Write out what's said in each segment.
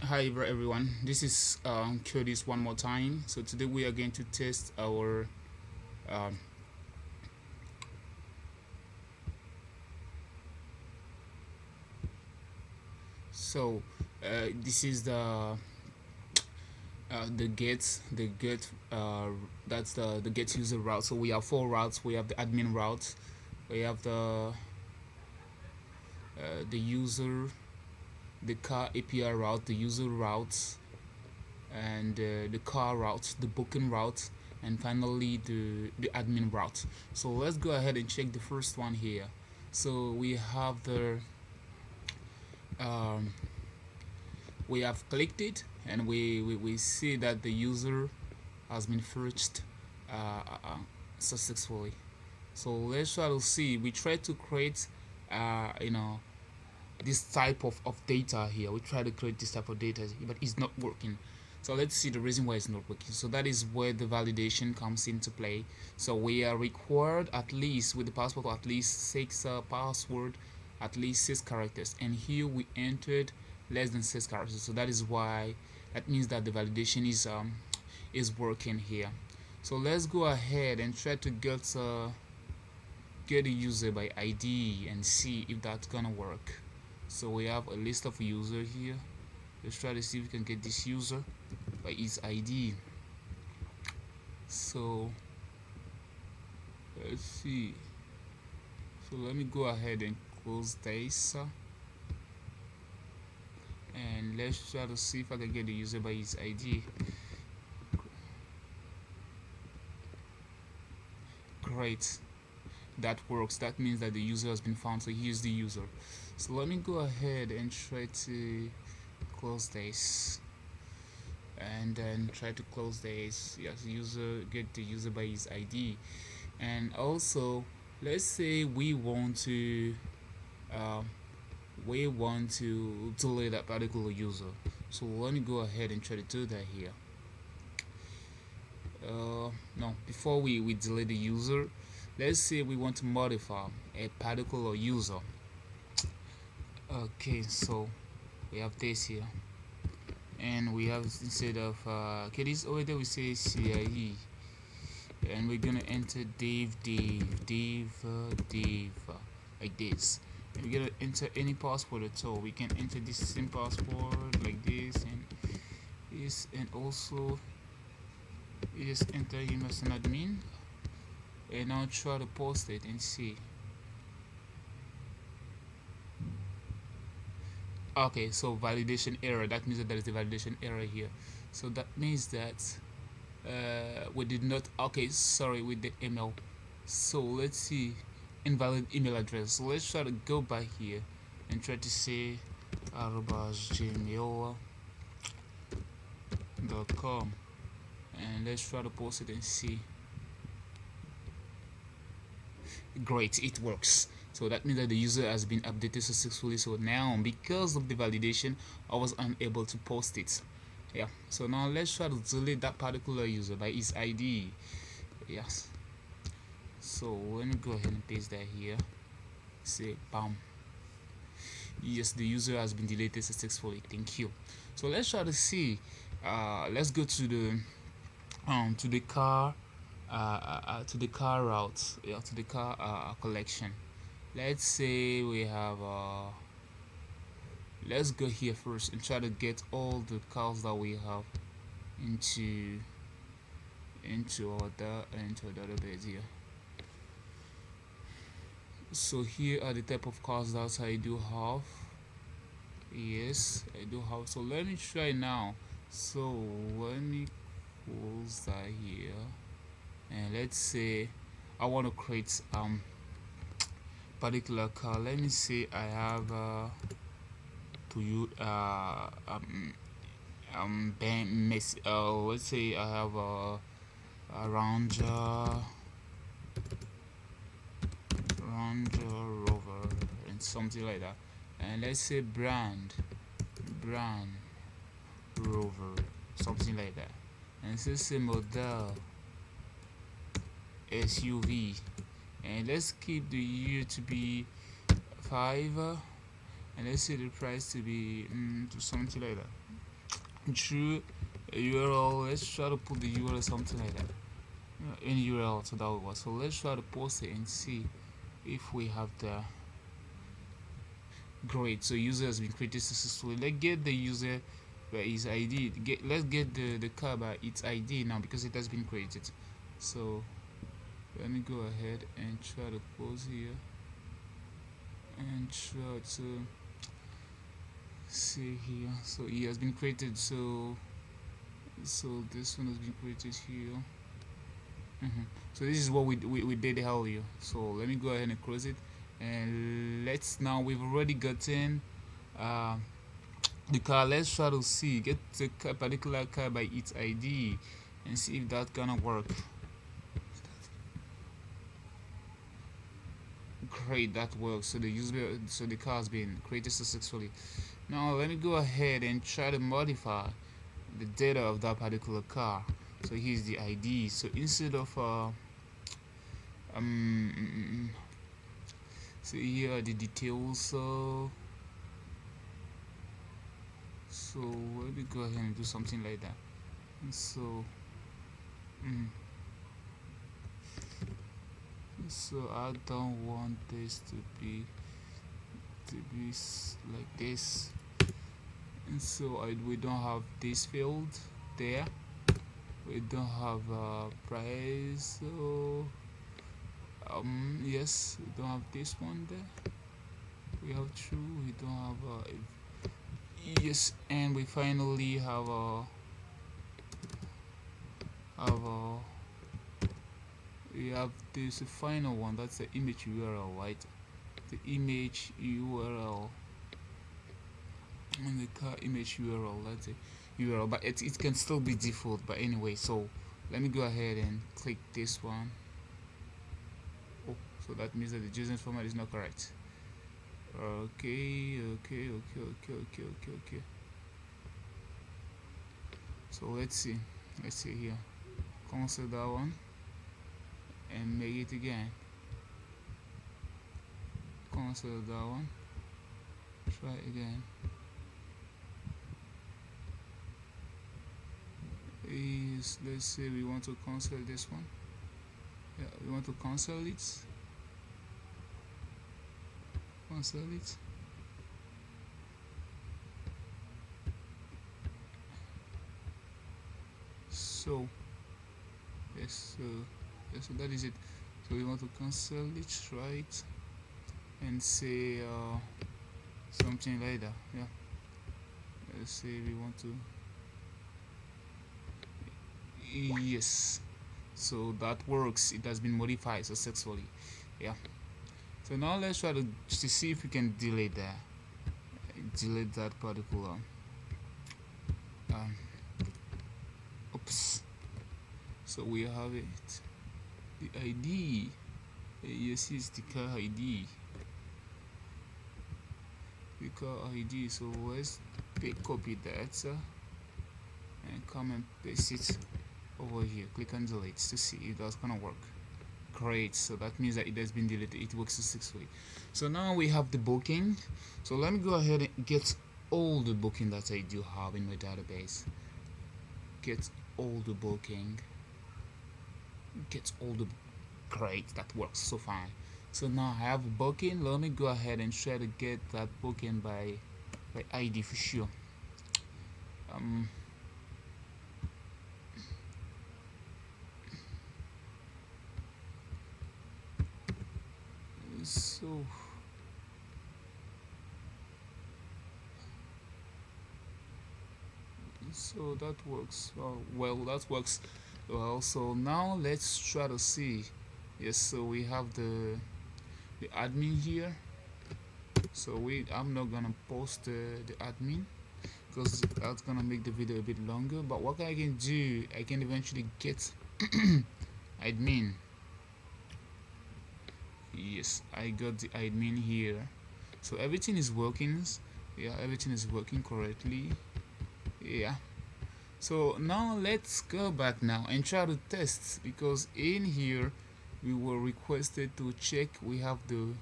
Hi everyone, this is Curtis one more time. So today we are going to test our um, so this is the get that's the get user route. So we have four routes. We have the admin route, we have the user, the car API route, the user route, and the car route, the booking route, and finally the admin route. So let's go ahead and check the first one here. So um, we have clicked it, and we see that the user has been fetched successfully. So let's try to see. We try to create uh, you know this type of data here. We try to create this type of data, but it's not working. So let's see the reason why it's not working. So that is where the validation comes into play. So we are required at least with the password at least six password, at least six characters, and here we entered less than six characters. So that is why that means that the validation is working here. So let's go ahead and try to get a user by ID and see if that's gonna work. So we have a list of user here. Let's try to see if we can get this user by his ID. So let's see. So let me go ahead and close this and let's try to see if I can get the user by his ID. Great, that works. That means that the user has been found. So here's the user. So let me go ahead and try to close this and then try to close this. Yes, user, get the user by his ID. And also let's say uh, we want to delete that particular user. So let me go ahead and try to do that here. No, before we delete the user, let's say we want to modify a particular user. Okay, so we have this here, and we have instead of okay, this over there we say CIE, and we're gonna enter Dave like this. And we're gonna enter any password at all. We can enter this same password like this and this, and also you just enter him as an admin, and now try to post it and see. Okay, so validation error. That means that there is a validation error here. So that means that we did not. Okay, sorry, with the email. So let's see, invalid email address. So let's try to go back here and try to say @gmail.com, and let's try to post it and see. Great, it works. So that means that the user has been updated successfully. So now, because of the validation, I was unable to post it. Yeah, so now let's try to delete that particular user by his ID. Yes, so let me go ahead and paste that here. Say bam. Yes, the user has been deleted successfully. Thank you. So let's try to see. Let's go to the car to the car route. Yeah, to the car collection. Let's say we have let's go here first and try to get all the cars that we have into into our database here. So here are the type of cars that I do have. Yes, I do have. So let me try now. So let me close that here, and let's say I want to create particular car. Let me say I have to you ben miss let's say I have a Ranger Rover and something like that, and let's say brand Rover, something like that, and let's say model SUV, and let's keep the year to be 5 and let's say the price to be to something like that. through a URL. Let's try to put the URL something like that. Any URL, so that will work. So let's try to post it and see if we have the great. So user has been created successfully. Let's get the user by his ID. Let's get the car by its ID now because it has been created. So let me go ahead and try to pause here and try to see here. So he has been created. So this one has been created here. So this is what we did earlier. So let me go ahead and close it, and let's now we've already gotten uh, the car. Let's try to see get the particular car by its ID and see if that's gonna work. Great, that works. So the car has been created successfully. Now let me go ahead and try to modify the data of that particular car. So here's the ID. So instead of um so here are the details. So let me go ahead and do something like that. So so I don't want this to be like this, and so we don't have this field there. We don't have price. So yes, we don't have this one there. We have true. We don't have yes, and we finally have have we have this final one. That's the image URL, right? The image URL and the car image URL. That's a URL, but it can still be default. But anyway, so let me go ahead and click this one. Oh, so that means that the JSON format is not correct. Okay. So let's see here. Cancel that one and make it again. Cancel that one. Try again. Let's say we want to cancel this one. Yeah, we want to cancel it. Cancel it. So yes, so that is it. So we want to cancel it, right? And say something like that. Yeah. Let's say we want to. Yes. So that works. It has been modified successfully. Yeah. So now let's try to see if we can delete that particular. Oops. So we have it. The ID. Yes, it's the car ID. The car ID. So let's copy that and come and paste it over here. Click on delete to see if that's gonna work. Great, so that means that it has been deleted. It works successfully. So now we have the booking. So let me go ahead and get all the booking that I do have in my database. Get all the booking. Great, that works so fine. So now I have a booking. Let me go ahead and try to get that booking by ID for sure. So that works well. That works well. So now let's try to see. Yes, so we have the admin here. So I'm not gonna post the admin because that's gonna make the video a bit longer. But what I can do, I can eventually get admin. Yes, I got the admin here. So everything is working. Yeah, everything is working correctly. Yeah. So now let's go back now and try to test, because in here we were requested to check. We have the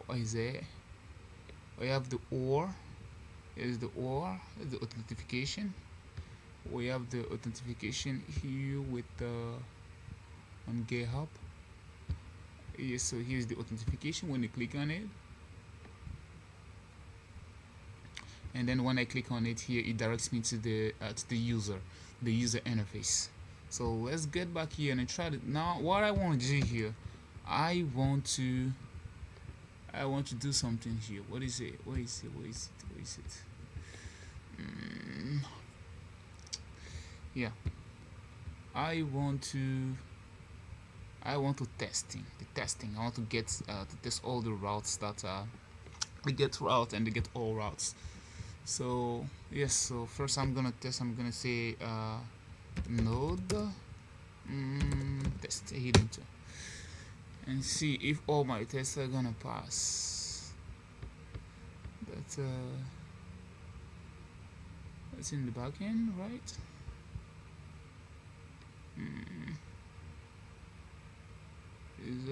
what is it? We have the OR. Here's the OR, the authentication. We have the authentication here with on GitHub. Yes, so here's the authentication. When you click on it, and then when I click on it here, it directs me to the user interface. So let's get back here and try it. Now what I want to do here, I want to do something here. What is it? What is it? What is it? What is it? Yeah, I want to testing the testing. I want to get to test all the routes that the get route and the get all routes. So yes, so first I'm gonna test. I'm gonna say node test, hit enter, and see if all my tests are gonna pass. That's in the backend, right? Is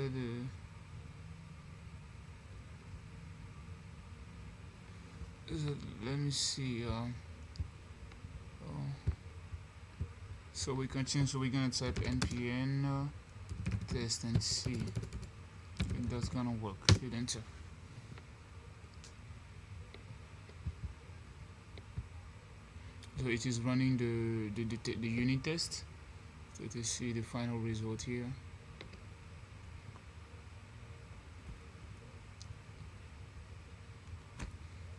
that let me see. So we continue. So we're gonna type npm test and see if that's gonna work. Hit enter. So it is running the unit test. So to see the final result here.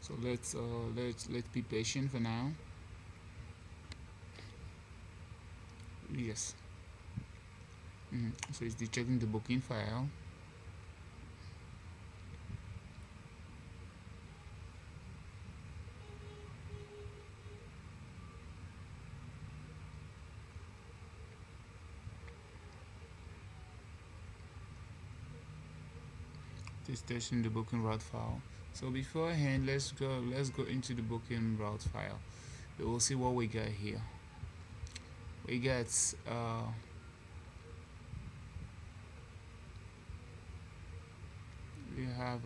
So let's be patient for now. Yes. So it's checking the booking file. It's testing the booking route file. So beforehand, let's go into the booking route file. We'll see what we got here. We got we have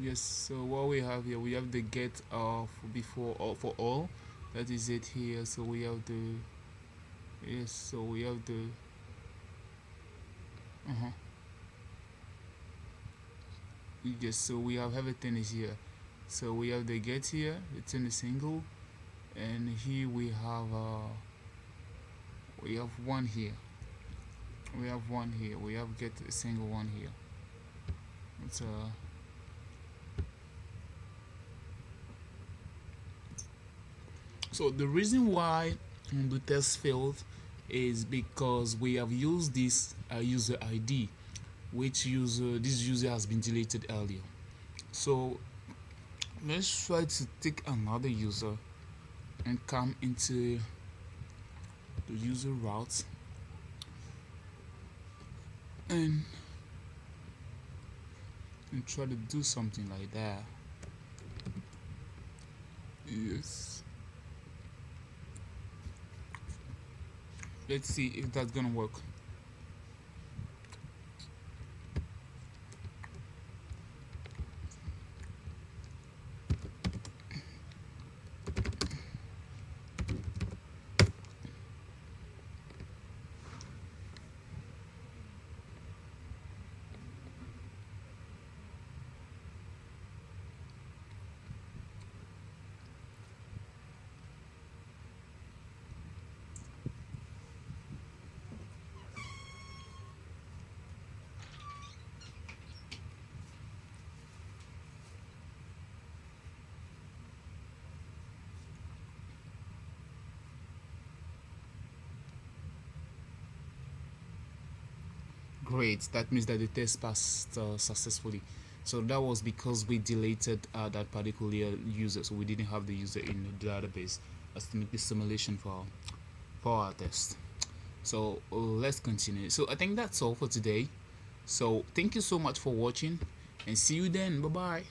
yes. So what we have here, we have the get of before or for all. That is it here. So we have the yes. So we have the yes. So we have everything is here. So we have the get here. It's in a single, and here we have one here. We have one here. We have get a single one here. It's so the reason why the test failed is because we have used this user ID, which this user has been deleted earlier. So let's try to take another user and come into the user route and try to do something like that. Yes. Let's see if that's gonna work. Great, that means that the test passed successfully. So that was because we deleted that particular user, so we didn't have the user in the database as to make the simulation for our test. So let's continue. So I think that's all for today. So thank you so much for watching, and see you then. Bye bye.